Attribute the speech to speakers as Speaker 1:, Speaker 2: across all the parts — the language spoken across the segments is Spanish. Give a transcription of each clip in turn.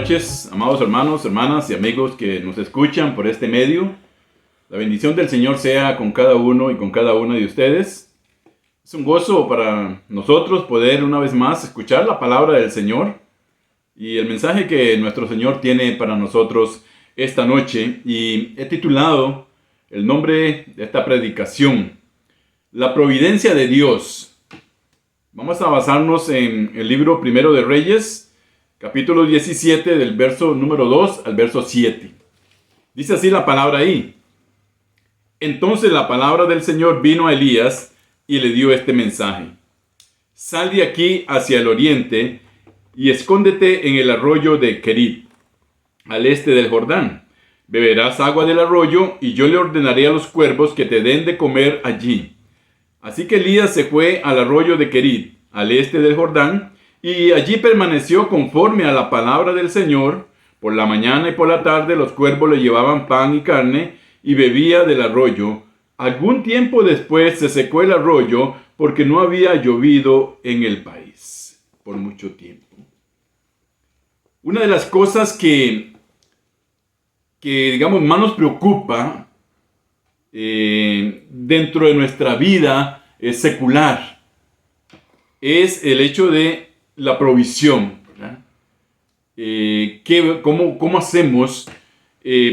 Speaker 1: noches, amados hermanos, hermanas y amigos que nos escuchan por este medio. La bendición del Señor sea con cada uno y con cada una de ustedes. Es un gozo para nosotros poder una vez más escuchar la palabra del Señor y el mensaje que nuestro Señor tiene para nosotros esta noche. Y he titulado el nombre de esta predicación: La providencia de Dios. Vamos a basarnos en el libro Primero de Reyes, capítulo 17, del verso número 2 al verso 7. Dice así la palabra ahí: Entonces la palabra del Señor vino a Elías y le dio este mensaje: Sal de aquí hacia el oriente y escóndete en el arroyo de Kerit, al este del Jordán. Beberás agua del arroyo y yo le ordenaré a los cuervos que te den de comer allí. Así que Elías se fue al arroyo de Kerit, al este del Jordán, y allí permaneció conforme a la palabra del Señor. Por la mañana y por la tarde los cuervos le llevaban pan y carne, y bebía del arroyo. Algún tiempo después se secó el arroyo, porque no había llovido en el país por mucho tiempo. Una de las cosas que digamos, más nos preocupa dentro de nuestra vida secular es el hecho de la provisión, ¿verdad? ¿Cómo hacemos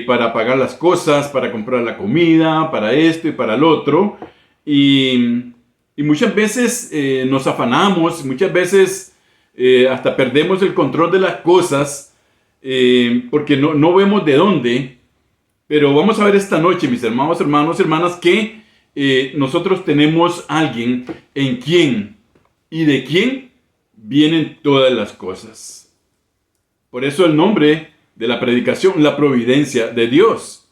Speaker 1: para pagar las cosas, para comprar la comida, para esto y para el otro? Y muchas veces nos afanamos, muchas veces hasta perdemos el control de las cosas porque no vemos de dónde. Pero vamos a ver esta noche, mis hermanos, hermanos, hermanas, que nosotros tenemos alguien en quien y de quien vienen todas las cosas. Por eso el nombre de la predicación: la providencia de Dios.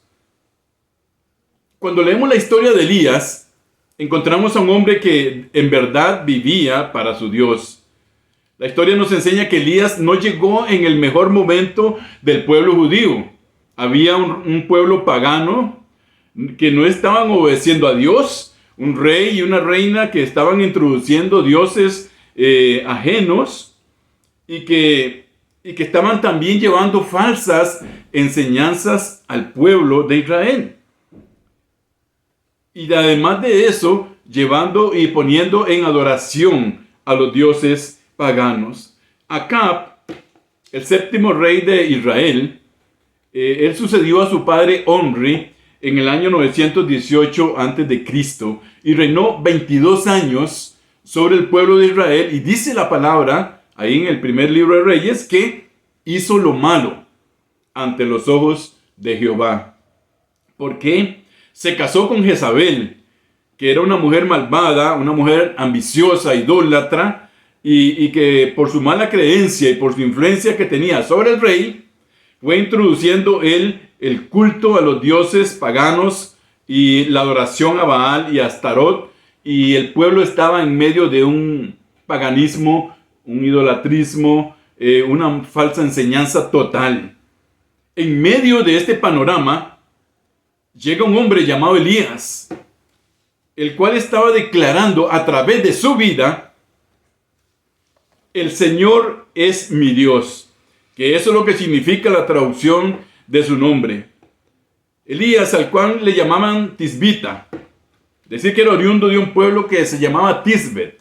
Speaker 1: Cuando leemos la historia de Elías, encontramos a un hombre que en verdad vivía para su Dios. La historia nos enseña que Elías no llegó en el mejor momento del pueblo judío. Había un pueblo pagano que no estaban obedeciendo a Dios, un rey y una reina que estaban introduciendo dioses ajenos y que estaban también llevando falsas enseñanzas al pueblo de Israel. Y además de eso, llevando y poniendo en adoración a los dioses paganos. Acab, el séptimo rey de Israel, él sucedió a su padre Omri en el año 918 a.C. y reinó 22 años sobre el pueblo de Israel. Y dice la palabra ahí en el primer libro de Reyes que hizo lo malo ante los ojos de Jehová. ¿Por qué? Se casó con Jezabel, que era una mujer malvada, una mujer ambiciosa, idólatra, y que por su mala creencia y por su influencia que tenía sobre el rey, fue introduciendo él el culto a los dioses paganos y la adoración a Baal y a Astarot, y el pueblo estaba en medio de un paganismo, un idolatrismo, una falsa enseñanza total. En medio de este panorama llega un hombre llamado Elías, el cual estaba declarando a través de su vida: el Señor es mi Dios, que eso es lo que significa la traducción de su nombre. Elías, al cual le llamaban Tisbita, decir que era oriundo de un pueblo que se llamaba Tisbet,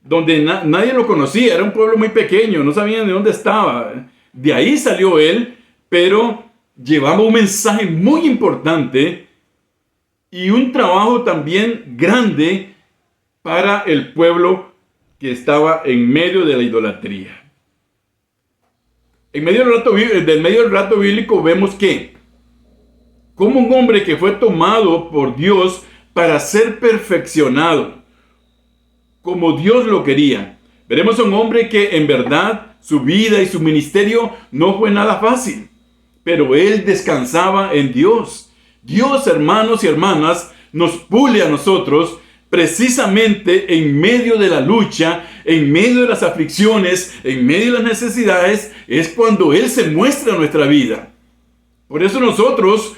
Speaker 1: donde nadie lo conocía, era un pueblo muy pequeño, no sabían de dónde estaba. De ahí salió él, pero llevaba un mensaje muy importante y un trabajo también grande para el pueblo que estaba en medio de la idolatría. En medio del relato bíblico vemos que como un hombre que fue tomado por Dios para ser perfeccionado, como Dios lo quería. Veremos a un hombre que en verdad su vida y su ministerio no fue nada fácil, pero él descansaba en Dios. Dios, hermanos y hermanas, nos pule a nosotros precisamente en medio de la lucha, en medio de las aflicciones, en medio de las necesidades. Es cuando Él se muestra en nuestra vida. Por eso nosotros,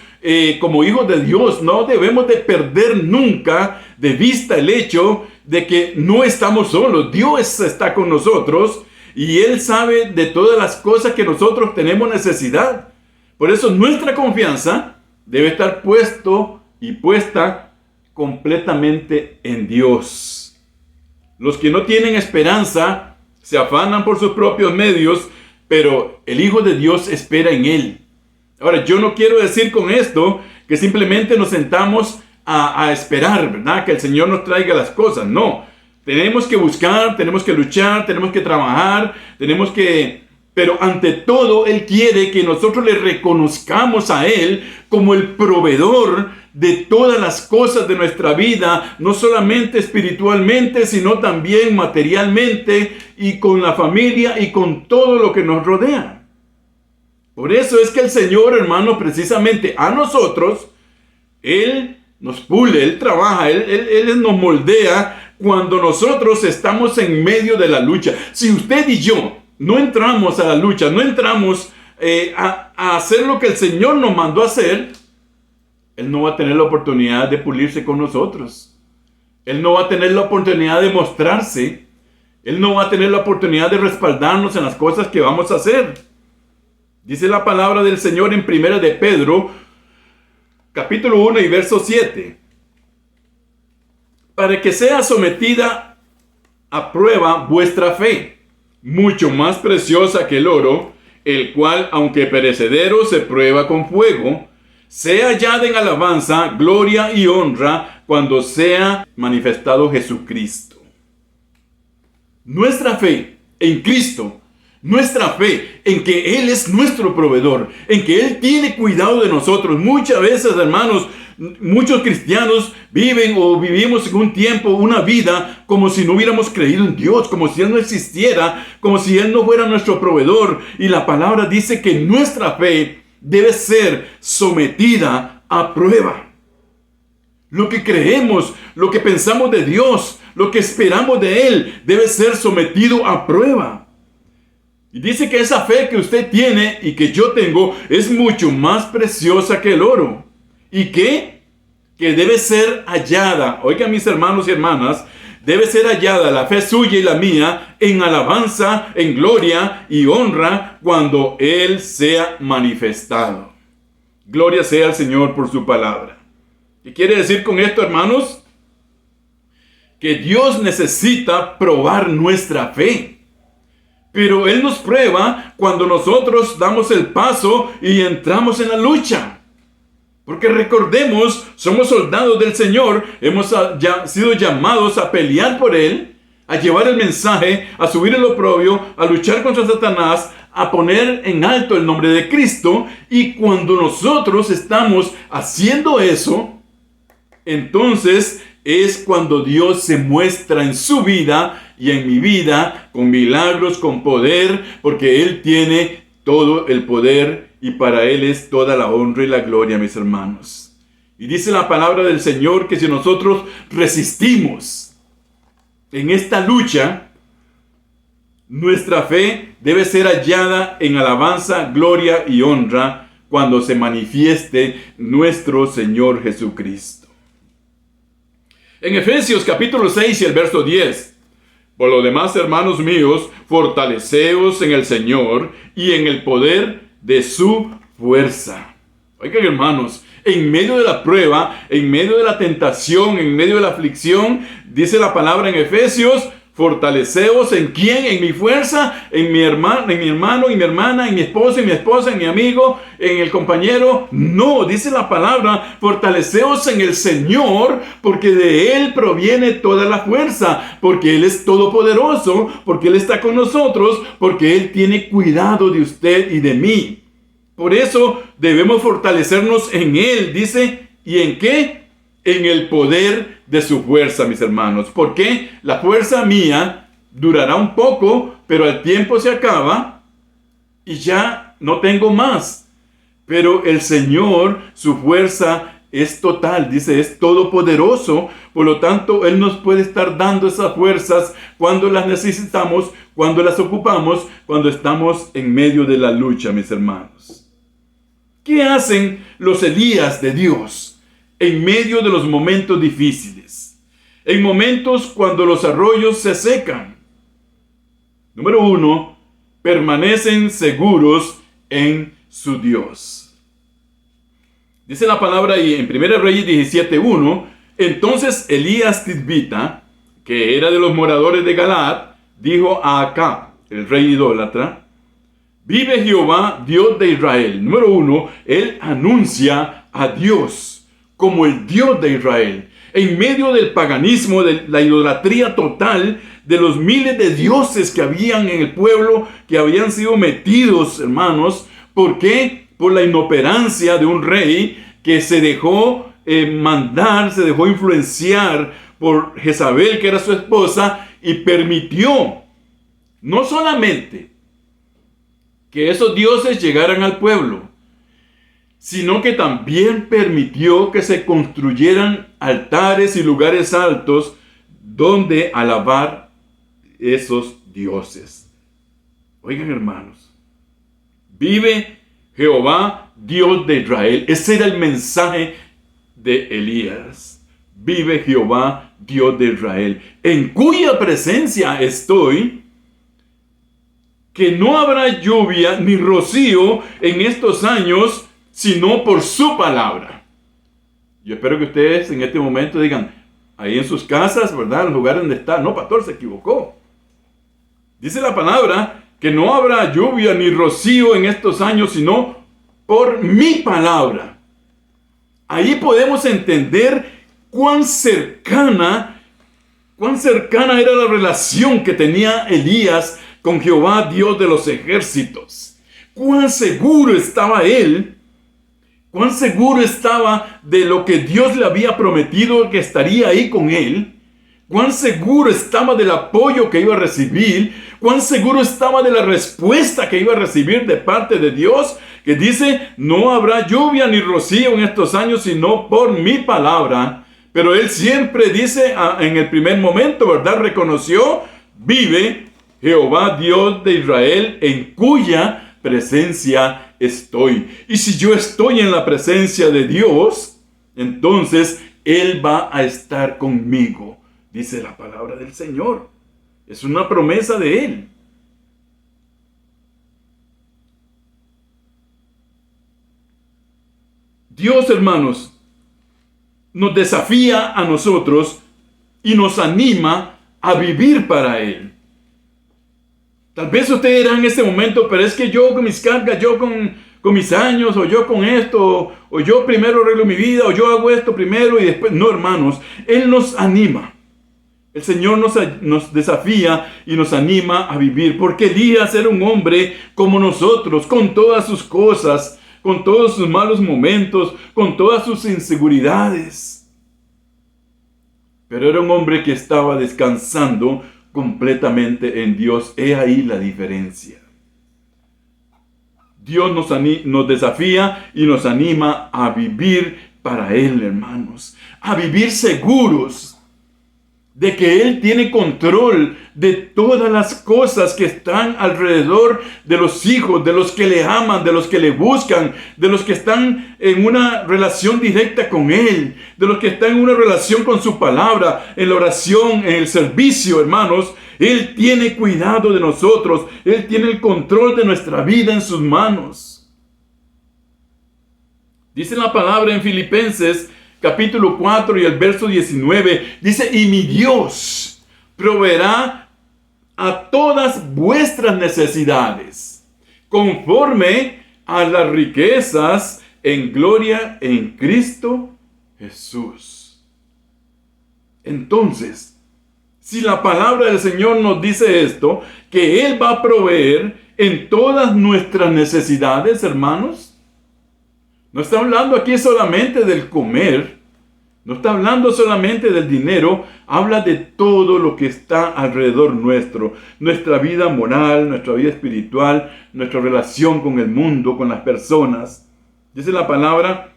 Speaker 1: como hijos de Dios, no debemos de perder nunca de vista el hecho de que no estamos solos. Dios está con nosotros y Él sabe de todas las cosas que nosotros tenemos necesidad. Por eso nuestra confianza debe estar puesta completamente en Dios. Los que no tienen esperanza se afanan por sus propios medios, pero el Hijo de Dios espera en Él. Ahora, yo no quiero decir con esto que simplemente nos sentamos a esperar, ¿verdad? Que el Señor nos traiga las cosas. No, tenemos que buscar, tenemos que luchar, tenemos que trabajar, pero ante todo Él quiere que nosotros le reconozcamos a Él como el proveedor de todas las cosas de nuestra vida, no solamente espiritualmente, sino también materialmente y con la familia y con todo lo que nos rodea. Por eso es que el Señor, hermano, precisamente a nosotros, Él nos pule, Él trabaja, Él nos moldea cuando nosotros estamos en medio de la lucha. Si usted y yo no entramos a la lucha, no entramos a hacer lo que el Señor nos mandó a hacer, Él no va a tener la oportunidad de pulirse con nosotros. Él no va a tener la oportunidad de mostrarse. Él no va a tener la oportunidad de respaldarnos en las cosas que vamos a hacer. Dice la palabra del Señor en 1 de Pedro, capítulo 1 y verso 7. Para que sea sometida a prueba vuestra fe, mucho más preciosa que el oro, el cual, aunque perecedero, se prueba con fuego, sea hallada en alabanza, gloria y honra cuando sea manifestado Jesucristo. Nuestra fe en Cristo, nuestra fe en que Él es nuestro proveedor, en que Él tiene cuidado de nosotros. Muchas veces, hermanos, muchos cristianos vivimos en un tiempo, una vida, como si no hubiéramos creído en Dios, como si Él no existiera, como si Él no fuera nuestro proveedor. Y la palabra dice que nuestra fe debe ser sometida a prueba. Lo que creemos, lo que pensamos de Dios, lo que esperamos de Él, debe ser sometido a prueba. Y dice que esa fe que usted tiene y que yo tengo es mucho más preciosa que el oro. ¿Y qué? Que debe ser hallada, oigan mis hermanos y hermanas, debe ser hallada la fe suya y la mía en alabanza, en gloria y honra cuando Él sea manifestado. Gloria sea al Señor por su palabra. ¿Qué quiere decir con esto, hermanos? Que Dios necesita probar nuestra fe. Pero Él nos prueba cuando nosotros damos el paso y entramos en la lucha. Porque recordemos, somos soldados del Señor, hemos sido llamados a pelear por Él, a llevar el mensaje, a subir el oprobio, a luchar contra Satanás, a poner en alto el nombre de Cristo. Y cuando nosotros estamos haciendo eso, entonces es cuando Dios se muestra en su vida y en mi vida, con milagros, con poder, porque Él tiene todo el poder y para Él es toda la honra y la gloria, mis hermanos. Y dice la palabra del Señor que si nosotros resistimos en esta lucha, nuestra fe debe ser hallada en alabanza, gloria y honra cuando se manifieste nuestro Señor Jesucristo. En Efesios capítulo 6 y el verso 10. Por lo demás, hermanos míos, fortaleceos en el Señor y en el poder de su fuerza. Oigan, hermanos, en medio de la prueba, en medio de la tentación, en medio de la aflicción, dice la palabra en Efesios, fortaleceos ¿en quién? En mi fuerza, en mi hermano y mi hermana, en mi esposo y mi esposa, en mi amigo, en el compañero. No, dice la palabra, fortaleceos en el Señor, porque de Él proviene toda la fuerza, porque Él es todopoderoso, porque Él está con nosotros, porque Él tiene cuidado de usted y de mí. Por eso debemos fortalecernos en Él, dice, ¿y en qué? En el poder de su fuerza, mis hermanos. Porque la fuerza mía durará un poco, pero al tiempo se acaba y ya no tengo más. Pero el Señor, su fuerza es total, dice, es todopoderoso. Por lo tanto, Él nos puede estar dando esas fuerzas cuando las necesitamos, cuando las ocupamos, cuando estamos en medio de la lucha, mis hermanos. ¿Qué hacen los Elías de Dios en medio de los momentos difíciles? En momentos cuando los arroyos se secan. Número 1, permanecen seguros en su Dios. Dice la palabra ahí en 1 Reyes 17:1, entonces Elías Tisbita, que era de los moradores de Galaad, dijo a Acab, el rey idólatra, vive Jehová, Dios de Israel. Número 1, él anuncia a Dios como el Dios de Israel. En medio del paganismo, de la idolatría total, de los miles de dioses que habían en el pueblo, que habían sido metidos, hermanos. ¿Por qué? Por la inoperancia de un rey que se dejó mandar, se dejó influenciar por Jezabel, que era su esposa, y permitió no solamente que esos dioses llegaran al pueblo, sino que también permitió que se construyeran altares y lugares altos donde alabar esos dioses. Oigan, hermanos, vive Jehová, Dios de Israel. Ese era el mensaje de Elías. Vive Jehová, Dios de Israel, en cuya presencia estoy, que no habrá lluvia ni rocío en estos años, sino por su palabra. Yo espero que ustedes en este momento digan, ahí en sus casas, ¿verdad? En el lugar donde está, no, pastor, se equivocó. Dice la palabra que no habrá lluvia ni rocío en estos años, sino por mi palabra. Ahí podemos entender cuán cercana era la relación que tenía Elías con Jehová, Dios de los ejércitos. Cuán seguro estaba él, cuán seguro estaba de lo que Dios le había prometido, que estaría ahí con él. Cuán seguro estaba del apoyo que iba a recibir, cuán seguro estaba de la respuesta que iba a recibir de parte de Dios, que dice, no habrá lluvia ni rocío en estos años, sino por mi palabra. Pero él siempre dice, en el primer momento, ¿verdad? Reconoció, vive Jehová, Dios de Israel, en cuya presencia estoy. Y si yo estoy en la presencia de Dios, entonces Él va a estar conmigo, dice la palabra del Señor. Es una promesa de Él. Dios, hermanos, nos desafía a nosotros y nos anima a vivir para Él. Tal vez usted dirá en este momento, pero es que yo con mis cargas, yo con mis años, o yo con esto, o yo primero arreglo mi vida, o yo hago esto primero y después. No, hermanos, Él nos anima. El Señor nos desafía y nos anima a vivir, porque Elías era un hombre como nosotros, con todas sus cosas, con todos sus malos momentos, con todas sus inseguridades. Pero era un hombre que estaba descansando completamente en Dios. He ahí la diferencia. Dios nos desafía y nos anima a vivir para Él, hermanos. A vivir seguros de que Él tiene control de todas las cosas que están alrededor de los hijos, de los que le aman, de los que le buscan, de los que están en una relación directa con Él, de los que están en una relación con su palabra, en la oración, en el servicio, hermanos. Él tiene cuidado de nosotros. Él tiene el control de nuestra vida en sus manos. Dice la palabra en Filipenses capítulo 4 y el verso 19, dice, y mi Dios proveerá a todas vuestras necesidades, conforme a las riquezas en gloria en Cristo Jesús. Entonces, si la palabra del Señor nos dice esto, que Él va a proveer en todas nuestras necesidades, hermanos, no está hablando aquí solamente del comer, no está hablando solamente del dinero, habla de todo lo que está alrededor nuestro, nuestra vida moral, nuestra vida espiritual, nuestra relación con el mundo, con las personas. Dice la palabra,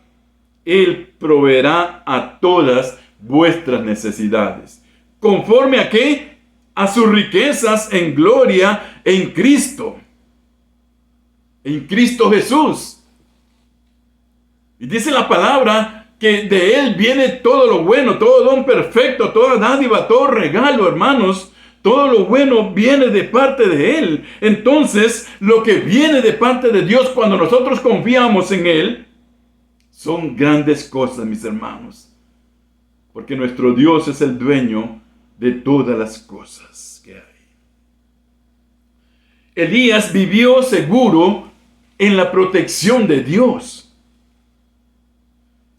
Speaker 1: Él proveerá a todas vuestras necesidades. ¿Conforme a qué? A sus riquezas en gloria en Cristo. En Cristo Jesús. Y dice la palabra que de Él viene todo lo bueno, todo don perfecto, toda dádiva, todo regalo, hermanos. Todo lo bueno viene de parte de Él. Entonces, lo que viene de parte de Dios cuando nosotros confiamos en Él, son grandes cosas, mis hermanos. Porque nuestro Dios es el dueño de todas las cosas que hay. Elías vivió seguro en la protección de Dios.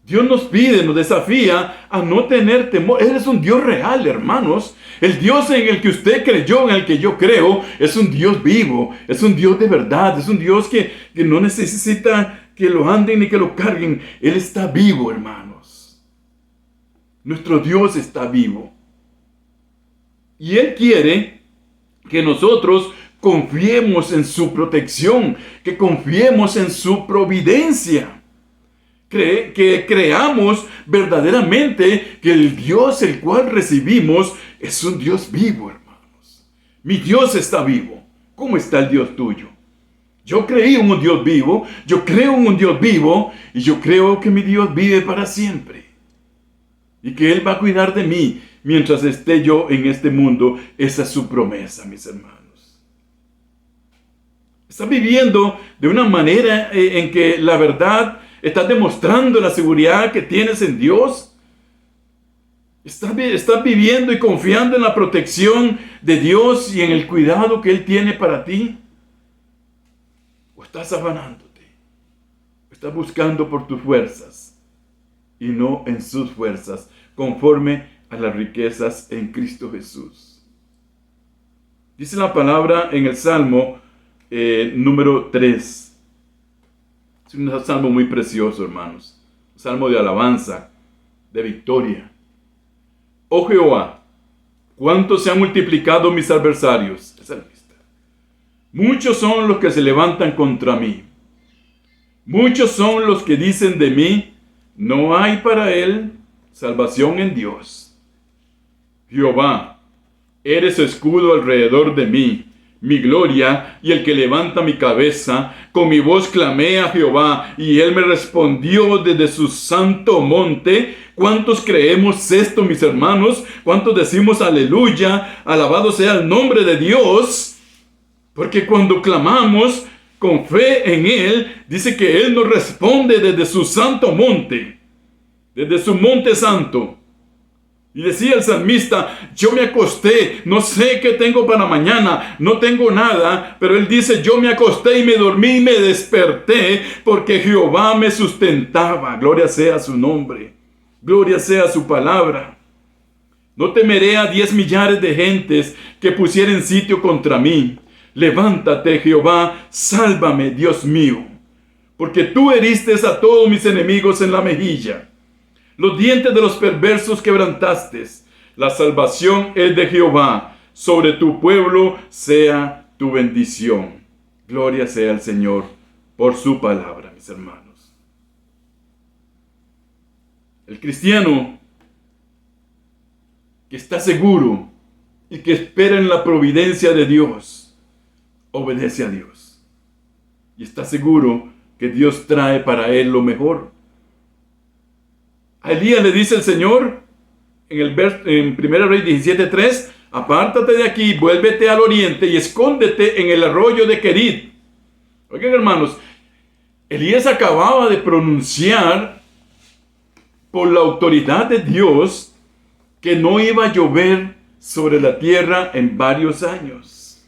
Speaker 1: Dios nos pide, nos desafía a no tener temor. Él es un Dios real, hermanos. El Dios en el que usted creyó, en el que yo creo, es un Dios vivo, es un Dios de verdad, es un Dios que no necesita que lo anden ni que lo carguen. Él está vivo, hermanos. Nuestro Dios está vivo. Y Él quiere que nosotros confiemos en su protección, que confiemos en su providencia. Que creamos verdaderamente que el Dios el cual recibimos es un Dios vivo, hermanos. Mi Dios está vivo. ¿Cómo está el Dios tuyo? Yo creí en un Dios vivo, yo creo en un Dios vivo, y yo creo que mi Dios vive para siempre. Y que Él va a cuidar de mí mientras esté yo en este mundo. Esa es su promesa, mis hermanos. Está viviendo de una manera en que la verdad... ¿Estás demostrando la seguridad que tienes en Dios? ¿Estás viviendo y confiando en la protección de Dios y en el cuidado que Él tiene para ti? ¿O estás afanándote? ¿Estás buscando por tus fuerzas y no en sus fuerzas, conforme a las riquezas en Cristo Jesús? Dice la palabra en el Salmo número 3. Es un salmo muy precioso, hermanos. Un salmo de alabanza, de victoria. Oh Jehová, cuánto se han multiplicado mis adversarios. Es salmista. Muchos son los que se levantan contra mí. Muchos son los que dicen de mí, no hay para él salvación en Dios. Jehová, eres escudo alrededor de mí, mi gloria y el que levanta mi cabeza. Con mi voz clamé a Jehová y Él me respondió desde su santo monte. ¿Cuántos creemos esto, mis hermanos? ¿Cuántos decimos aleluya? Alabado sea el nombre de Dios. Porque cuando clamamos con fe en Él, dice que Él nos responde desde su santo monte, desde su monte santo. Y decía el salmista, yo me acosté, no sé qué tengo para mañana, no tengo nada, pero él dice, yo me acosté y me dormí y me desperté, porque Jehová me sustentaba. Gloria sea su nombre, gloria sea su palabra. No temeré a 10 millares de gentes que pusieren sitio contra mí. Levántate, Jehová, sálvame, Dios mío, porque tú heriste a todos mis enemigos en la mejilla. Los dientes de los perversos quebrantaste. La salvación es de Jehová. Sobre tu pueblo sea tu bendición. Gloria sea al Señor por su palabra, mis hermanos. El cristiano que está seguro y que espera en la providencia de Dios, obedece a Dios. Y está seguro que Dios trae para él lo mejor. A Elías le dice el Señor en 1 Reyes 17:3, apártate de aquí, vuélvete al oriente y escóndete en el arroyo de Querit. Oigan, hermanos, Elías acababa de pronunciar por la autoridad de Dios que no iba a llover sobre la tierra en varios años.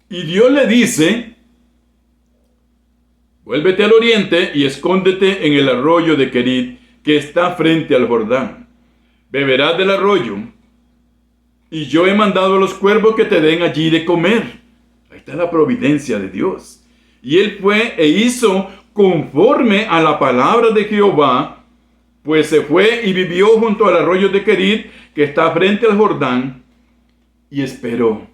Speaker 1: Y Dios le dice, vuélvete al oriente y escóndete en el arroyo de Querit, que está frente al Jordán. Beberás del arroyo, y yo he mandado a los cuervos que te den allí de comer. Ahí está la providencia de Dios. Y él fue e hizo conforme a la palabra de Jehová, pues se fue y vivió junto al arroyo de Querit, que está frente al Jordán, y esperó.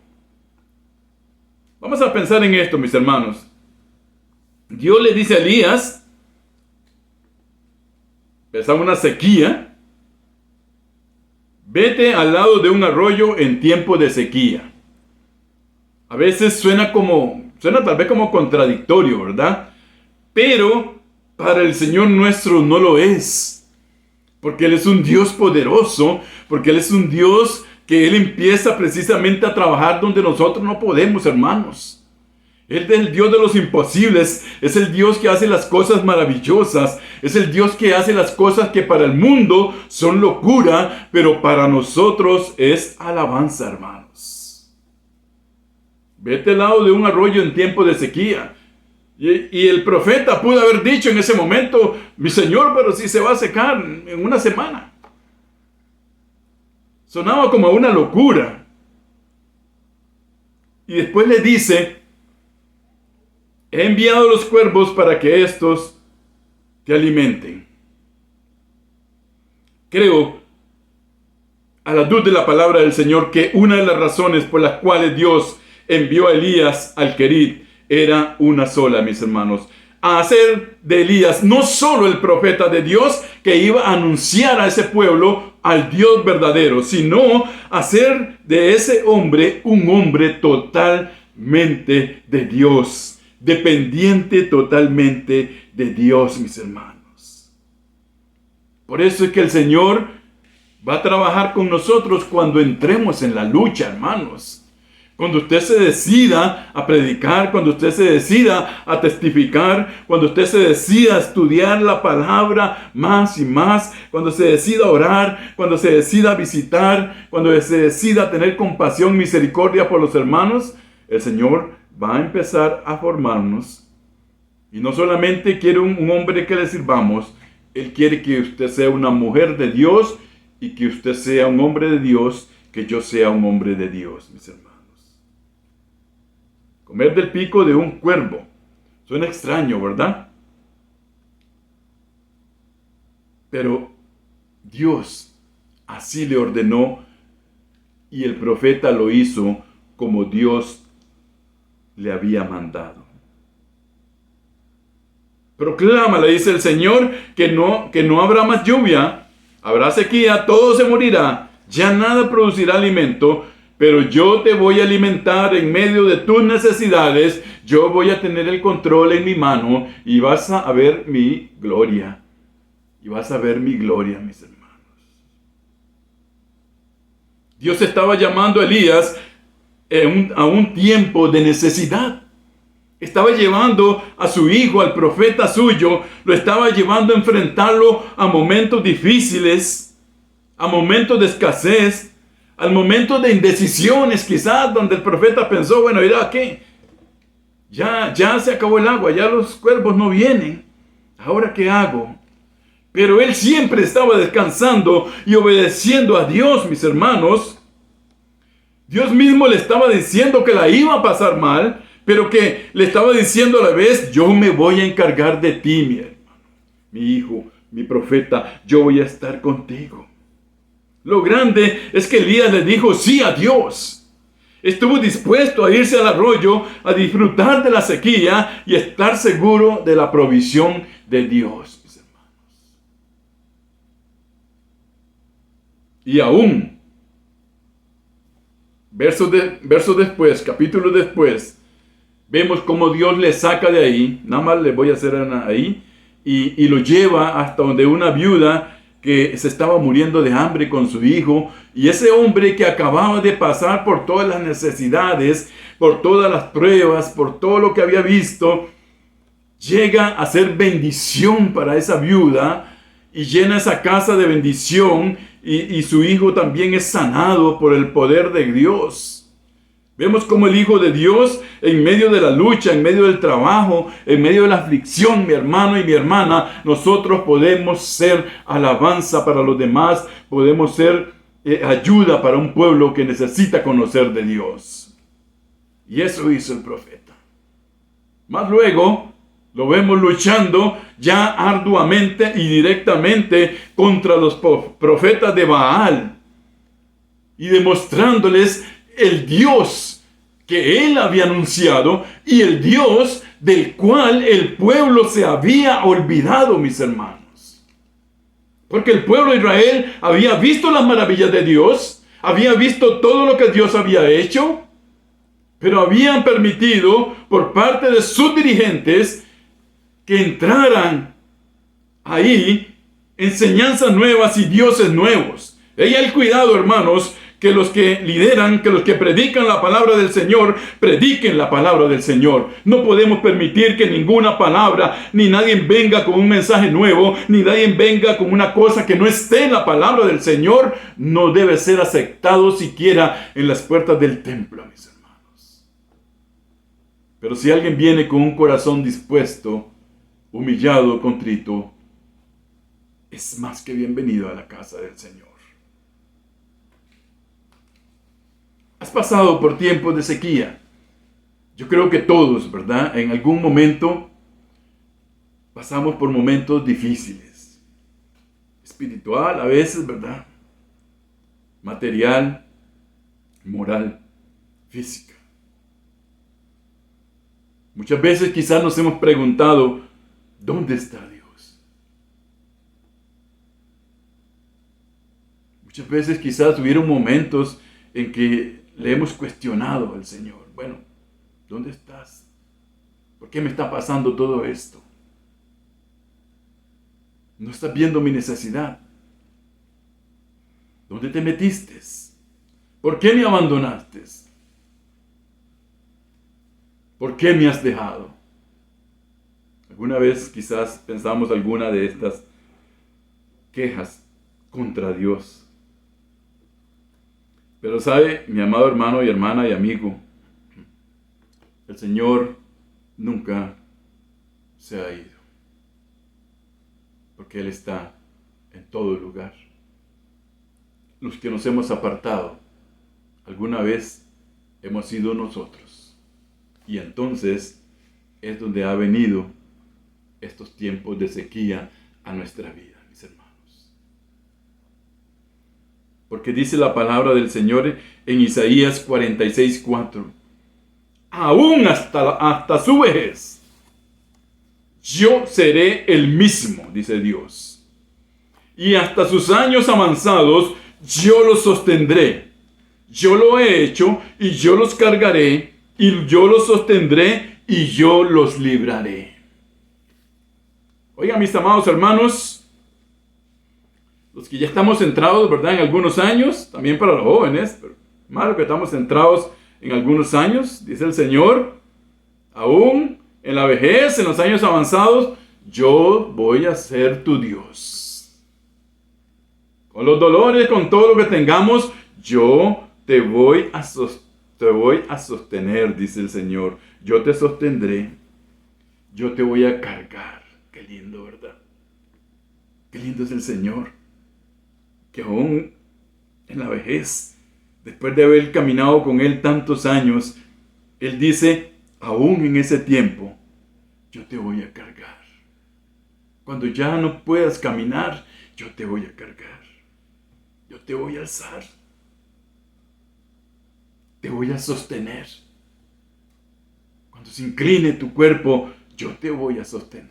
Speaker 1: Vamos a pensar en esto, mis hermanos. Dios le dice a Elías, empezaba una sequía, vete al lado de un arroyo en tiempo de sequía. A veces suena tal vez como contradictorio, ¿verdad? Pero para el Señor nuestro no lo es, porque Él es un Dios poderoso, porque Él es un Dios que Él empieza precisamente a trabajar donde nosotros no podemos, hermanos. Él es el Dios de los imposibles, es el Dios que hace las cosas maravillosas, es el Dios que hace las cosas que para el mundo son locura, pero para nosotros es alabanza, hermanos. Vete al lado de un arroyo en tiempo de sequía. Y el profeta pudo haber dicho en ese momento, mi Señor, pero si se va a secar en una semana. Sonaba como una locura. Y después le dice, he enviado los cuervos para que estos te alimenten. Creo, a la luz de la palabra del Señor, que una de las razones por las cuales Dios envió a Elías al Querit era una sola, mis hermanos. A hacer de Elías no solo el profeta de Dios que iba a anunciar a ese pueblo al Dios verdadero, sino hacer de ese hombre un hombre totalmente de Dios, dependiente totalmente de Dios, mis hermanos. Por eso es que el Señor va a trabajar con nosotros cuando entremos en la lucha, hermanos. Cuando usted se decida a predicar, cuando usted se decida a testificar, cuando usted se decida a estudiar la palabra más y más, cuando se decida a orar, cuando se decida a visitar, cuando se decida a tener compasión, misericordia por los hermanos, el Señor va a empezar a formarnos. Y no solamente quiere un hombre que le sirvamos, Él quiere que usted sea una mujer de Dios y que usted sea un hombre de Dios, que yo sea un hombre de Dios, mis hermanos. Comer del pico de un cuervo. Suena extraño, ¿verdad? Pero Dios así le ordenó y el profeta lo hizo como Dios le había mandado. Proclama, le dice el Señor, que no habrá más lluvia, habrá sequía, todo se morirá, ya nada producirá alimento, pero yo te voy a alimentar en medio de tus necesidades, yo voy a tener el control en mi mano y vas a ver mi gloria. Y vas a ver mi gloria, mis hermanos. Dios estaba llamando a Elías a un tiempo de necesidad. Estaba llevando a su hijo, al profeta suyo, lo estaba llevando a enfrentarlo a momentos difíciles, a momentos de escasez, al momento de indecisiones quizás, donde el profeta pensó, bueno, mira, ¿qué? Ya se acabó el agua, ya los cuervos no vienen. ¿Ahora qué hago? Pero él siempre estaba descansando y obedeciendo a Dios, mis hermanos. Dios mismo le estaba diciendo que la iba a pasar mal, pero que le estaba diciendo a la vez, yo me voy a encargar de ti, mi hermano, mi hijo, mi profeta, yo voy a estar contigo. Lo grande es que Elías le dijo sí a Dios. Estuvo dispuesto a irse al arroyo, a disfrutar de la sequía y estar seguro de la provisión de Dios, mis hermanos. Y aún, verso después, capítulo después, vemos cómo Dios le saca de ahí, nada más le voy a hacer ahí, y lo lleva hasta donde una viuda que se estaba muriendo de hambre con su hijo, y ese hombre que acababa de pasar por todas las necesidades, por todas las pruebas, por todo lo que había visto, llega a ser bendición para esa viuda y llena esa casa de bendición, y su hijo también es sanado por el poder de Dios. Vemos como el Hijo de Dios, en medio de la lucha, en medio del trabajo, en medio de la aflicción, mi hermano y mi hermana, nosotros podemos ser alabanza para los demás, podemos ser ayuda para un pueblo que necesita conocer de Dios. Y eso hizo el profeta. Más luego, lo vemos luchando ya arduamente y directamente contra los profetas de Baal y demostrándoles el Dios que él había anunciado y el Dios del cual el pueblo se había olvidado, mis hermanos. Porque el pueblo de Israel había visto las maravillas de Dios, había visto todo lo que Dios había hecho, pero habían permitido por parte de sus dirigentes que entraran ahí enseñanzas nuevas y dioses nuevos. Y el cuidado, hermanos, que los que lideran, que los que predican la palabra del Señor, prediquen la palabra del Señor. No podemos permitir que ninguna palabra, ni nadie venga con un mensaje nuevo, ni nadie venga con una cosa que no esté en la palabra del Señor, no debe ser aceptado siquiera en las puertas del templo, mis hermanos. Pero si alguien viene con un corazón dispuesto, humillado, contrito, es más que bienvenido a la casa del Señor. Has pasado por tiempos de sequía. Yo creo que todos, ¿verdad? En algún momento pasamos por momentos difíciles. Espiritual a veces, ¿verdad? Material, moral, física. Muchas veces quizás nos hemos preguntado, ¿dónde está Dios? Muchas veces quizás hubieron momentos en que le hemos cuestionado al Señor. Bueno, ¿dónde estás? ¿Por qué me está pasando todo esto? ¿No estás viendo mi necesidad? ¿Dónde te metiste? ¿Por qué me abandonaste? ¿Por qué me has dejado? Alguna vez quizás pensamos alguna de estas quejas contra Dios. Pero sabe, mi amado hermano y hermana y amigo, el Señor nunca se ha ido, porque Él está en todo lugar. Los que nos hemos apartado, alguna vez hemos sido nosotros. Y entonces es donde ha venido estos tiempos de sequía a nuestra vida, mis hermanos. Porque dice la palabra del Señor en Isaías 46:4. Aún hasta su vejez, yo seré el mismo, dice Dios. Y hasta sus años avanzados, yo los sostendré. Yo lo he hecho y yo los cargaré, y yo los sostendré y yo los libraré. Oigan, mis amados hermanos, los que ya estamos centrados, ¿verdad?, en algunos años, también para los jóvenes, pero malo que estamos centrados en algunos años, dice el Señor, aún en la vejez, en los años avanzados, yo voy a ser tu Dios. Con los dolores, con todo lo que tengamos, yo te voy a sostener, dice el Señor. Yo te sostendré, yo te voy a cargar. Qué lindo, ¿verdad? Qué lindo es el Señor, que aún en la vejez, después de haber caminado con Él tantos años, Él dice, aún en ese tiempo, yo te voy a cargar. Cuando ya no puedas caminar, yo te voy a cargar. Yo te voy a alzar. Te voy a sostener. Cuando se incline tu cuerpo, yo te voy a sostener.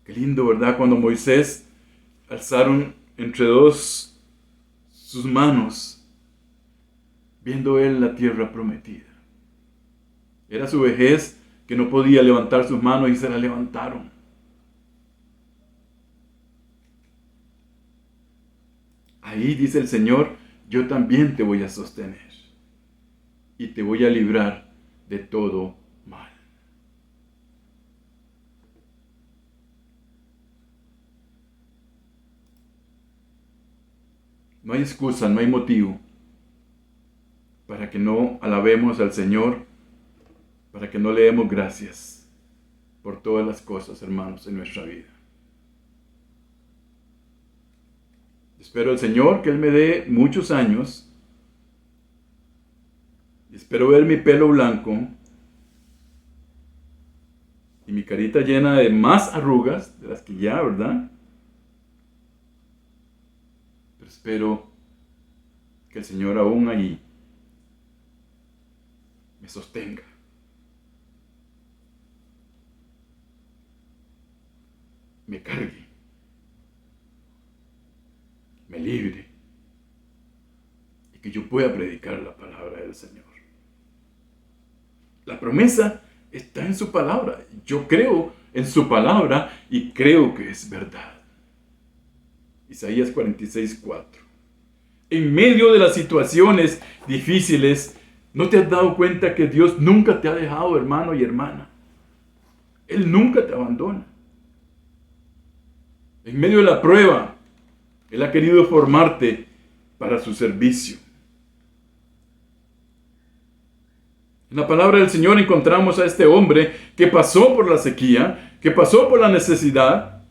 Speaker 1: Qué lindo, ¿verdad? Cuando Moisés alzaron entre dos sus manos, viendo él la tierra prometida. Era su vejez que no podía levantar sus manos y se la levantaron. Ahí dice el Señor, yo también te voy a sostener y te voy a librar de todo mal. No hay excusa, no hay motivo para que no alabemos al Señor, para que no le demos gracias por todas las cosas, hermanos, en nuestra vida. Espero al Señor que Él me dé muchos años. Y espero ver mi pelo blanco y mi carita llena de más arrugas de las que ya, ¿verdad? Pero espero que el Señor aún ahí me sostenga. Me cargue. Me libre. Y que yo pueda predicar la palabra del Señor. La promesa está en su palabra. Yo creo en su palabra y creo que es verdad. Isaías 46:4. En medio de las situaciones difíciles, ¿no te has dado cuenta que Dios nunca te ha dejado, hermano y hermana? Él nunca te abandona. En medio de la prueba, Él ha querido formarte para su servicio. En la palabra del Señor encontramos a este hombre que pasó por la sequía, que pasó por la necesidad,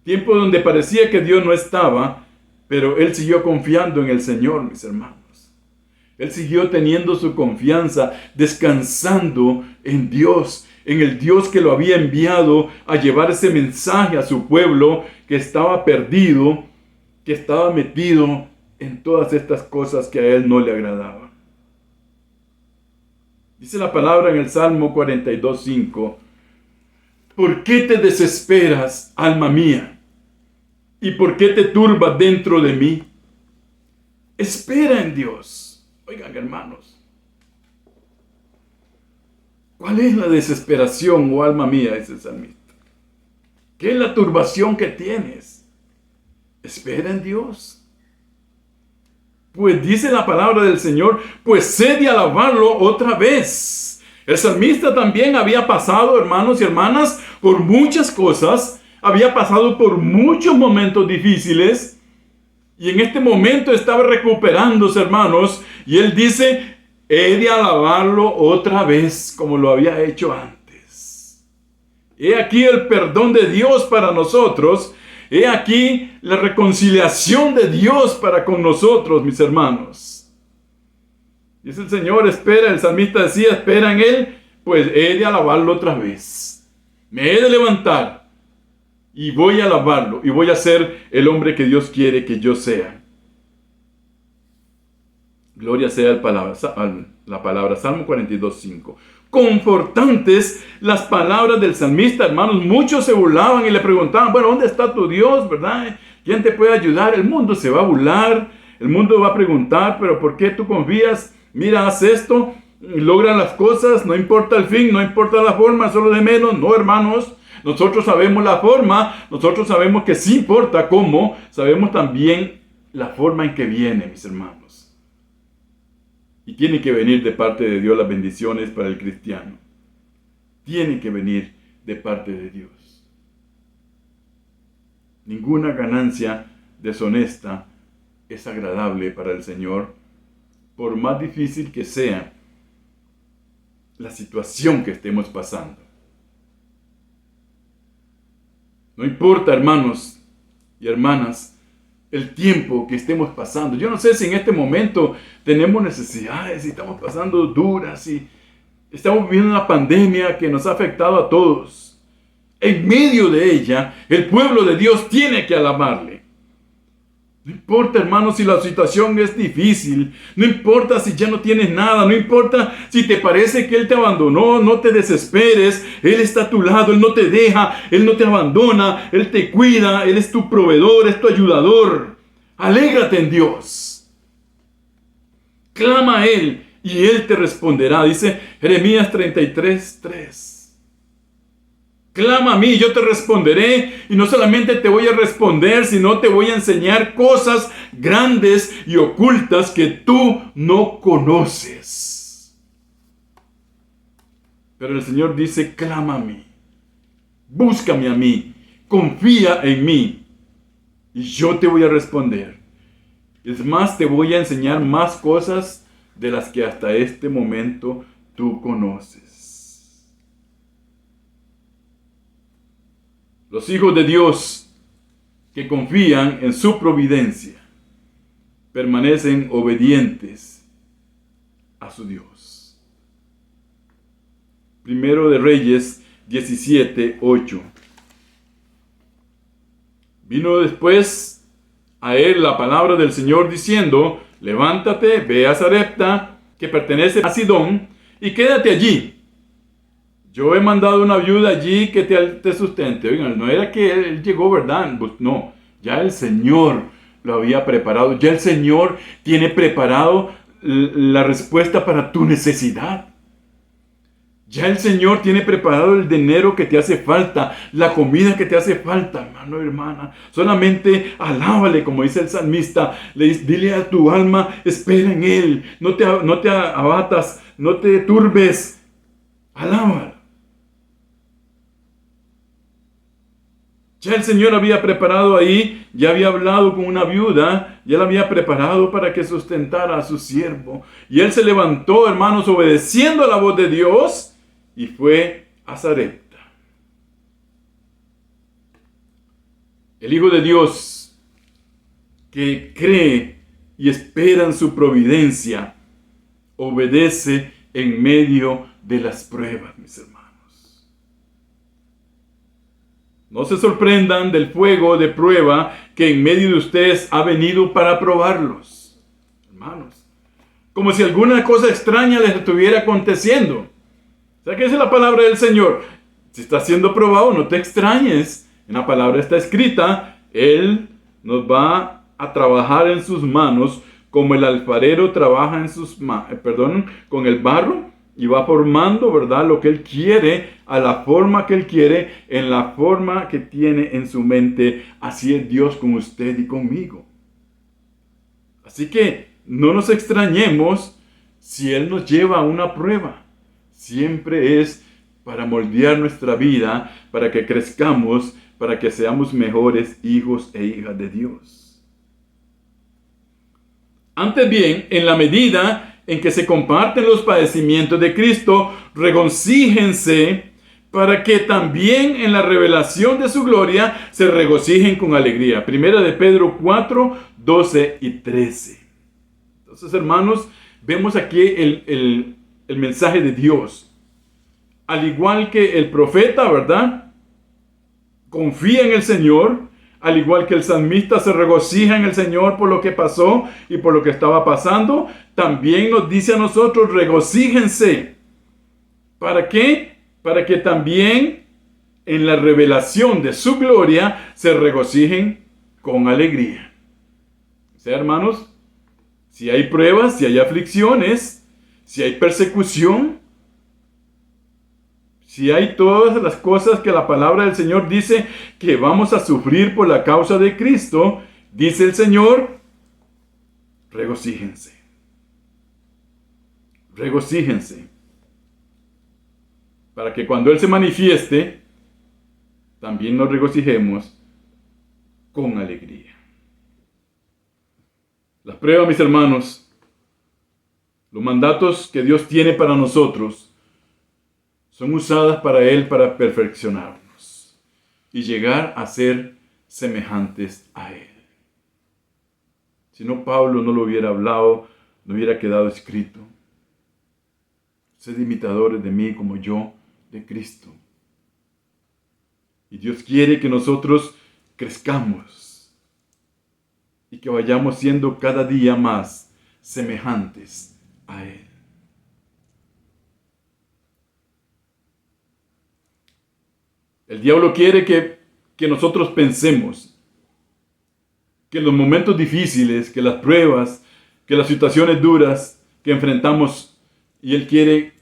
Speaker 1: tiempo donde parecía que Dios no estaba, pero él siguió confiando en el Señor, mis hermanos. Él siguió teniendo su confianza, descansando en Dios, en el Dios que lo había enviado a llevar ese mensaje a su pueblo que estaba perdido, que estaba metido en todas estas cosas que a él no le agradaban. Dice la palabra en el Salmo 42:5, ¿por qué te desesperas, alma mía? ¿Y por qué te turbas dentro de mí? Espera en Dios. Oigan, hermanos, ¿cuál es la desesperación, oh alma mía? Dice el salmista. ¿Qué es la turbación que tienes? Espera en Dios. Pues dice la palabra del Señor, pues sé de alabarlo otra vez. El salmista también había pasado, hermanos y hermanas, por muchas cosas, había pasado por muchos momentos difíciles, y en este momento estaba recuperándose, hermanos, y él dice, he de alabarlo otra vez, como lo había hecho antes. He aquí el perdón de Dios para nosotros. He aquí la reconciliación de Dios para con nosotros, mis hermanos. Dice el Señor, espera, el salmista decía, espera en Él, pues he de alabarlo otra vez. Me he de levantar y voy a alabarlo y voy a ser el hombre que Dios quiere que yo sea. Gloria sea la palabra, Salmo 42:5. Confortantes las palabras del salmista, hermanos. Muchos se burlaban y le preguntaban, bueno, ¿dónde está tu Dios, verdad? ¿Quién te puede ayudar? El mundo se va a burlar, el mundo va a preguntar, pero ¿por qué tú confías? Mira, haz esto, logran las cosas, no importa el fin, no importa la forma, solo de menos. No, hermanos, nosotros sabemos la forma, nosotros sabemos que sí importa cómo, sabemos también la forma en que viene, mis hermanos. Y tiene que venir de parte de Dios las bendiciones para el cristiano. Tiene que venir de parte de Dios. Ninguna ganancia deshonesta es agradable para el Señor, por más difícil que sea la situación que estemos pasando. No importa, hermanos y hermanas, el tiempo que estemos pasando. Yo no sé si en este momento tenemos necesidades, si estamos pasando duras, si estamos viviendo una pandemia que nos ha afectado a todos. En medio de ella, el pueblo de Dios tiene que alabarle. No importa, hermanos, si la situación es difícil, no importa si ya no tienes nada, no importa si te parece que Él te abandonó, no te desesperes, Él está a tu lado, Él no te deja, Él no te abandona, Él te cuida, Él es tu proveedor, es tu ayudador. Alégrate en Dios. Clama a Él y Él te responderá, dice Jeremías 33:3. Clama a mí, yo te responderé, y no solamente te voy a responder, sino te voy a enseñar cosas grandes y ocultas que tú no conoces. Pero el Señor dice, clama a mí, búscame a mí, confía en mí, y yo te voy a responder. Es más, te voy a enseñar más cosas de las que hasta este momento tú conoces. Los hijos de Dios que confían en su providencia permanecen obedientes a su Dios. Primero de Reyes 17:8. Vino después a él la palabra del Señor diciendo, levántate, ve a Sarepta, que pertenece a Sidón, y quédate allí. Yo he mandado una viuda allí que te sustente. Oigan, no era que él llegó, ¿verdad? Pues no, ya el Señor lo había preparado. Ya el Señor tiene preparado la respuesta para tu necesidad. Ya el Señor tiene preparado el dinero que te hace falta, la comida que te hace falta, hermano y hermana. Solamente alábale, como dice el salmista. Dile a tu alma, espera en Él. No te abatas, no te turbes. Alábalo. Ya el Señor había preparado ahí, ya había hablado con una viuda, ya la había preparado para que sustentara a su siervo. Y él se levantó, hermanos, obedeciendo a la voz de Dios, y fue a Sarepta. El Hijo de Dios, que cree y espera en su providencia, obedece en medio de las pruebas, mis hermanos. No se sorprendan del fuego de prueba que en medio de ustedes ha venido para probarlos, hermanos. Como si alguna cosa extraña les estuviera aconteciendo. O sea, que esa es la palabra del Señor. Si está siendo probado, no te extrañes. En la palabra está escrita, Él nos va a trabajar en sus manos como el alfarero trabaja en con el barro. Y va formando, ¿verdad?, lo que Él quiere, a la forma que Él quiere, en la forma que tiene en su mente. Así es Dios con usted y conmigo. Así que no nos extrañemos si Él nos lleva a una prueba. Siempre es para moldear nuestra vida, para que crezcamos, para que seamos mejores hijos e hijas de Dios. Antes bien, en la medida en que se comparten los padecimientos de Cristo, regocíjense para que también en la revelación de su gloria se regocijen con alegría. Primera de Pedro 4, 12 y 13. Entonces, hermanos, vemos aquí el mensaje de Dios. Al igual que el profeta, ¿verdad?, confía en el Señor. Al igual que el salmista se regocija en el Señor por lo que pasó y por lo que estaba pasando, también nos dice a nosotros, regocíjense. ¿Para qué? Para que también en la revelación de su gloria se regocijen con alegría. O sea, hermanos, si hay pruebas, si hay aflicciones, si hay persecución, si hay todas las cosas que la palabra del Señor dice que vamos a sufrir por la causa de Cristo, dice el Señor, regocíjense. Regocíjense. Para que cuando Él se manifieste, también nos regocijemos con alegría. Las pruebas, mis hermanos, los mandatos que Dios tiene para nosotros, son usadas para Él para perfeccionarnos y llegar a ser semejantes a Él. Si no, Pablo no lo hubiera hablado, no hubiera quedado escrito. Sed imitadores de mí como yo de Cristo. Y Dios quiere que nosotros crezcamos y que vayamos siendo cada día más semejantes a Él. El diablo quiere que nosotros pensemos que en los momentos difíciles, que las pruebas, que las situaciones duras que enfrentamos, y él quiere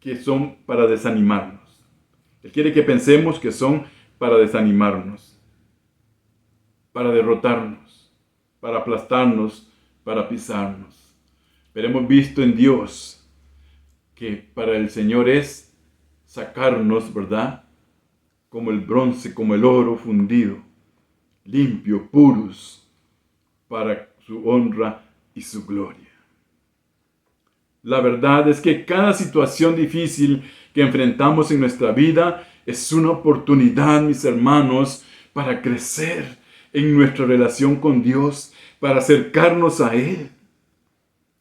Speaker 1: que son para desanimarnos. Él quiere que pensemos que son para desanimarnos, para derrotarnos, para aplastarnos, para pisarnos. Pero hemos visto en Dios que para el Señor es sacarnos, ¿verdad?, como el bronce, como el oro fundido, limpio, puros, para su honra y su gloria. La verdad es que cada situación difícil que enfrentamos en nuestra vida es una oportunidad, mis hermanos, para crecer en nuestra relación con Dios, para acercarnos a Él.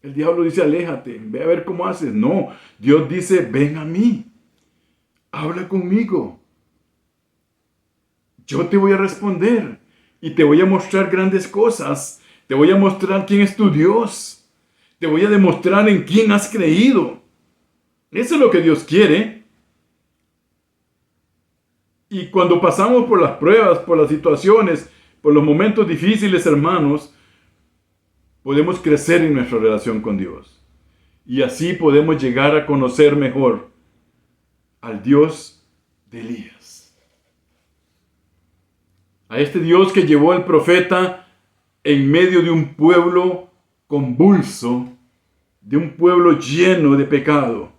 Speaker 1: El diablo dice, aléjate, ve a ver cómo haces. No, Dios dice, ven a mí, habla conmigo. Yo te voy a responder y te voy a mostrar grandes cosas. Te voy a mostrar quién es tu Dios. Te voy a demostrar en quién has creído. Eso es lo que Dios quiere. Y cuando pasamos por las pruebas, por las situaciones, por los momentos difíciles, hermanos, podemos crecer en nuestra relación con Dios. Y así podemos llegar a conocer mejor al Dios de Elías. A este Dios que llevó al profeta en medio de un pueblo convulso, de un pueblo lleno de pecado,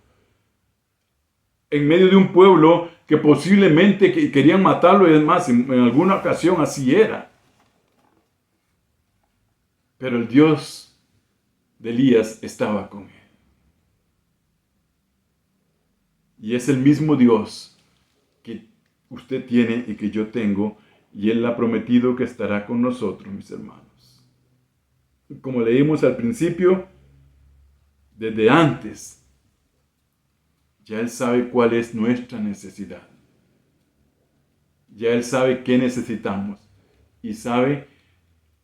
Speaker 1: en medio de un pueblo que posiblemente querían matarlo, y además en alguna ocasión así era. Pero el Dios de Elías estaba con él. Y es el mismo Dios que usted tiene y que yo tengo, y Él ha prometido que estará con nosotros, mis hermanos. Como leímos al principio, desde antes, ya Él sabe cuál es nuestra necesidad. Ya Él sabe qué necesitamos. Y sabe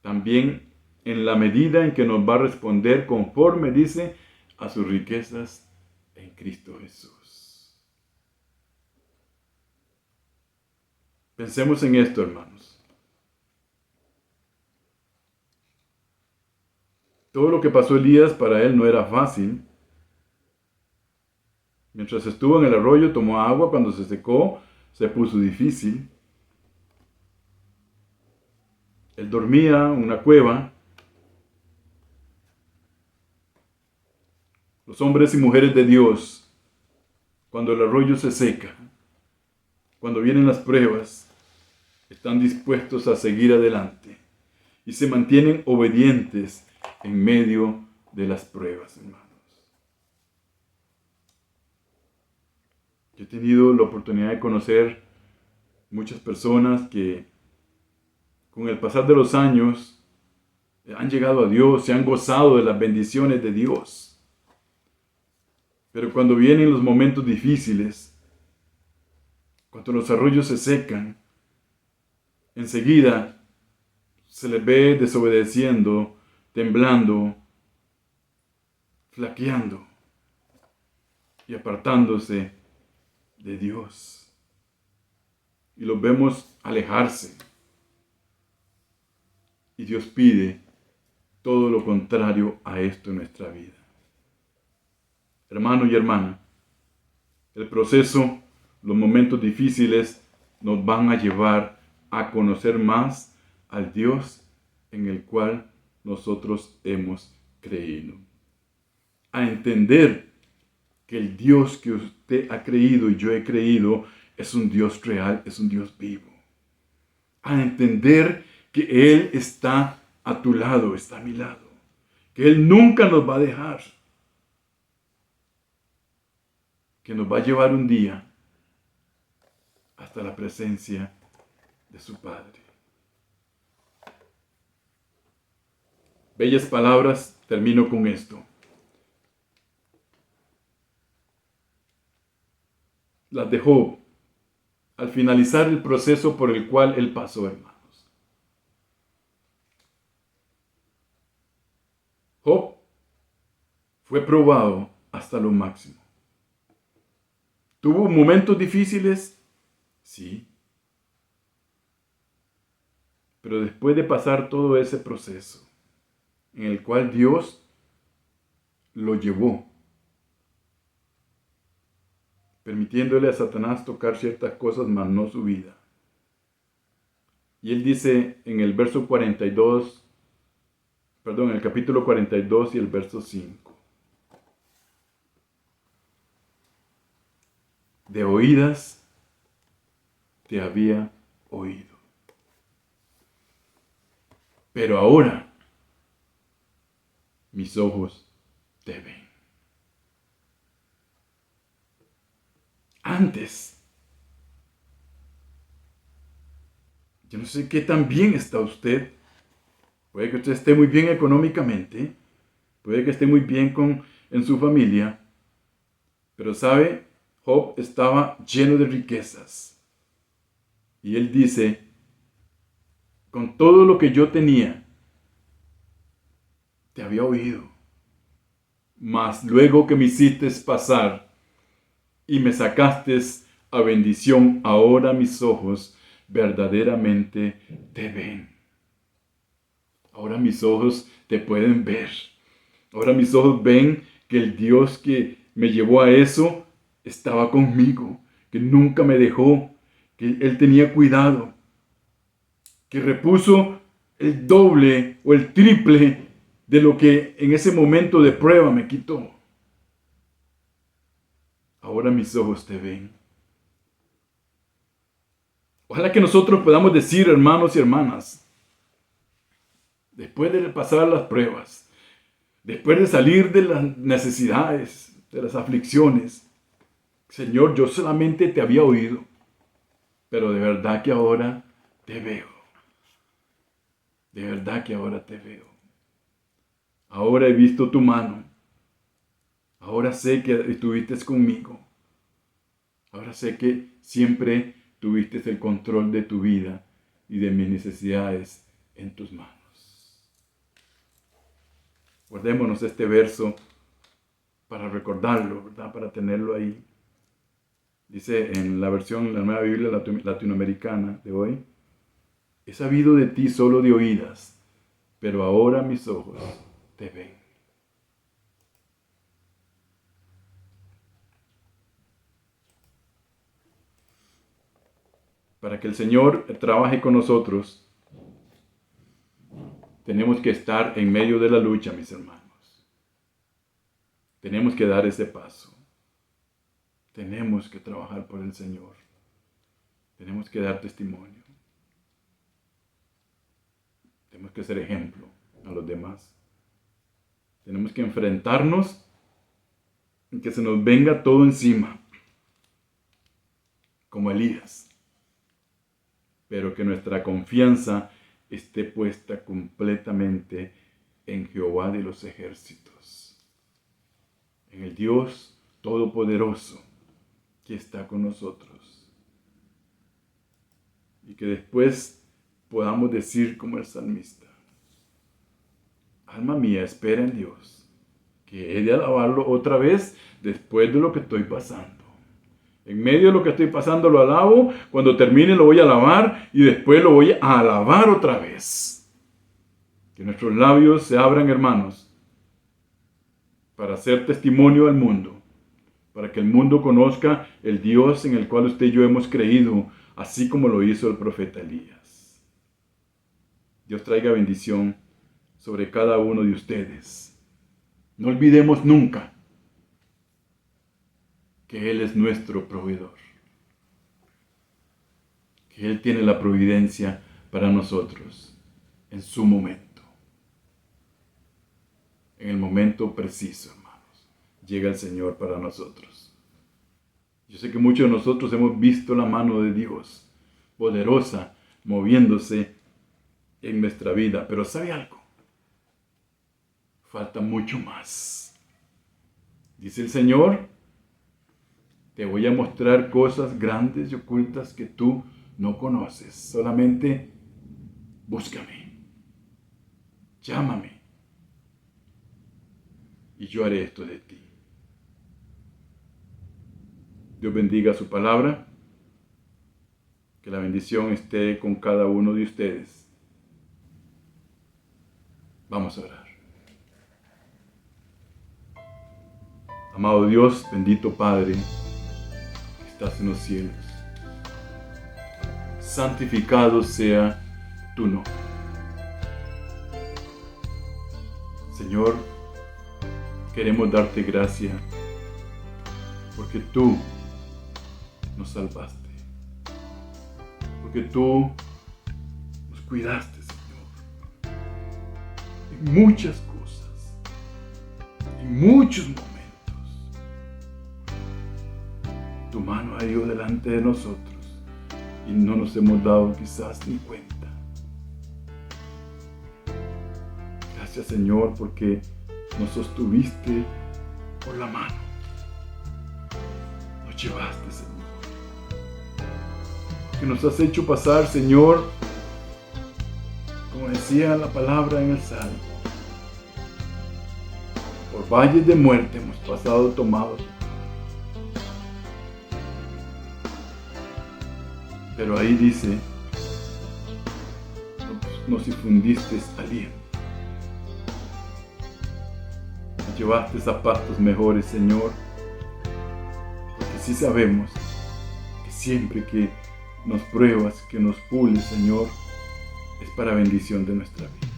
Speaker 1: también en la medida en que nos va a responder conforme, dice, a sus riquezas en Cristo Jesús. Pensemos en esto, hermanos. Todo lo que pasó Elías para él no era fácil. Mientras estuvo en el arroyo tomó agua, cuando se secó se puso difícil. Él dormía en una cueva. Los hombres y mujeres de Dios, cuando el arroyo se seca, cuando vienen las pruebas, están dispuestos a seguir adelante y se mantienen obedientes en medio de las pruebas, hermanos. Yo he tenido la oportunidad de conocer muchas personas que con el pasar de los años han llegado a Dios, se han gozado de las bendiciones de Dios. Pero cuando vienen los momentos difíciles, cuando los arroyos se secan, enseguida se les ve desobedeciendo, temblando, flaqueando y apartándose de Dios. Y los vemos alejarse. Y Dios pide todo lo contrario a esto en nuestra vida. Hermano y hermana, el proceso, los momentos difíciles nos van a llevar a conocer más al Dios en el cual nosotros hemos creído. A entender que el Dios que usted ha creído y yo he creído es un Dios real, es un Dios vivo. A entender que Él está a tu lado, está a mi lado. Que Él nunca nos va a dejar. Que nos va a llevar un día hasta la presencia de su Padre. Bellas palabras, termino con esto. Las de Job, al finalizar el proceso por el cual él pasó, hermanos. Job fue probado hasta lo máximo. ¿Tuvo momentos difíciles? Sí. Pero después de pasar todo ese proceso, en el cual Dios lo llevó, permitiéndole a Satanás tocar ciertas cosas, mas no su vida. Y él dice en el verso 42, en el capítulo 42 y el verso 5. De oídas te había oído, pero ahora mis ojos te ven. Antes, yo no sé qué tan bien está usted. Puede que usted esté muy bien económicamente, puede que esté muy bien en su familia, pero sabe, Job estaba lleno de riquezas. Y él dice, con todo lo que yo tenía, te había oído, mas luego que me hiciste pasar y me sacaste a bendición, ahora mis ojos verdaderamente te ven. Ahora mis ojos te pueden ver. Ahora mis ojos ven que el Dios que me llevó a eso estaba conmigo, que nunca me dejó, que Él tenía cuidado, que repuso el doble o el triple de lo que en ese momento de prueba me quitó. Ahora mis ojos te ven. Ojalá que nosotros podamos decir, hermanos y hermanas, después de pasar las pruebas, después de salir de las necesidades, de las aflicciones, Señor, yo solamente te había oído, pero de verdad que ahora te veo. De verdad que ahora te veo. Ahora he visto tu mano. Ahora sé que estuviste conmigo. Ahora sé que siempre tuviste el control de tu vida y de mis necesidades en tus manos. Guardémonos este verso para recordarlo, ¿verdad? Para tenerlo ahí. Dice en la versión, la Nueva Biblia Latinoamericana de hoy: he sabido de ti solo de oídas, pero ahora mis ojos te ven. Para que el Señor trabaje con nosotros, tenemos que estar en medio de la lucha, mis hermanos. Tenemos que dar ese paso. Tenemos que trabajar por el Señor. Tenemos que dar testimonio. Tenemos que ser ejemplo a los demás. Tenemos que enfrentarnos y que se nos venga todo encima, como Elías. Pero que nuestra confianza esté puesta completamente en Jehová de los ejércitos, en el Dios Todopoderoso que está con nosotros. Y que después podamos decir como el salmista: alma mía, espera en Dios, que he de alabarlo otra vez después de lo que estoy pasando. En medio de lo que estoy pasando lo alabo, cuando termine lo voy a alabar y después lo voy a alabar otra vez. Que nuestros labios se abran, hermanos, para hacer testimonio al mundo, para que el mundo conozca el Dios en el cual usted y yo hemos creído, así como lo hizo el profeta Elías. Dios traiga bendición sobre cada uno de ustedes. No olvidemos nunca que Él es nuestro proveedor, que Él tiene la providencia para nosotros en su momento, en el momento preciso, hermanos. Llega el Señor para nosotros. Yo sé que muchos de nosotros hemos visto la mano de Dios poderosa moviéndose en nuestra vida, pero ¿sabe algo? Falta mucho más. Dice el Señor: te voy a mostrar cosas grandes y ocultas que tú no conoces. Solamente búscame, llámame, y yo haré esto de ti. Dios bendiga su palabra. Que la bendición esté con cada uno de ustedes. Vamos a orar. Amado Dios, bendito Padre, estás en los cielos, santificado sea tu nombre. Señor, queremos darte gracias porque tú nos salvaste, porque tú nos cuidaste, Señor, en muchas cosas, en muchos momentos. Tu mano ha ido delante de nosotros y no nos hemos dado quizás ni cuenta. Gracias, Señor, porque nos sostuviste por la mano. Nos llevaste, Señor. Que nos has hecho pasar, Señor, como decía la palabra en el Salmo, por valles de muerte hemos pasado tomados, pero ahí dice: nos infundiste aliento, nos llevaste a pastos mejores, Señor, porque sí sabemos siempre que nos pruebas, que nos pules, Señor, es para bendición de nuestra vida.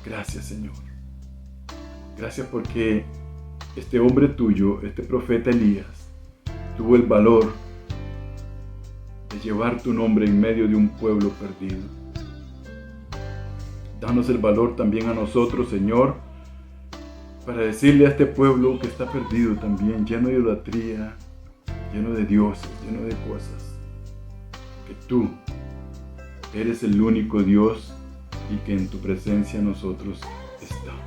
Speaker 1: Gracias, Señor. Gracias porque este hombre tuyo, este profeta Elías, tuvo el valor de llevar tu nombre en medio de un pueblo perdido. Danos el valor también a nosotros, Señor, para decirle a este pueblo que está perdido también, lleno de idolatría, lleno de dioses, lleno de cosas, que tú eres el único Dios y que en tu presencia nosotros estamos.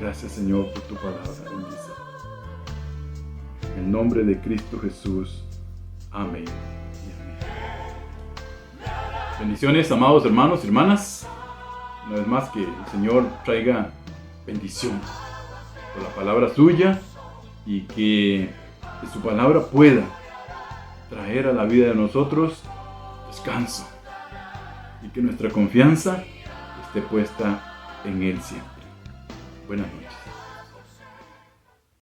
Speaker 1: Gracias, Señor, por tu palabra. Bendice. En el nombre de Cristo Jesús. Amén. Bendiciones, amados hermanos y hermanas. Una vez más, que el Señor traiga bendición por la palabra suya y que su palabra pueda traer a la vida de nosotros descanso y que nuestra confianza esté puesta en Él siempre. Buenas noches.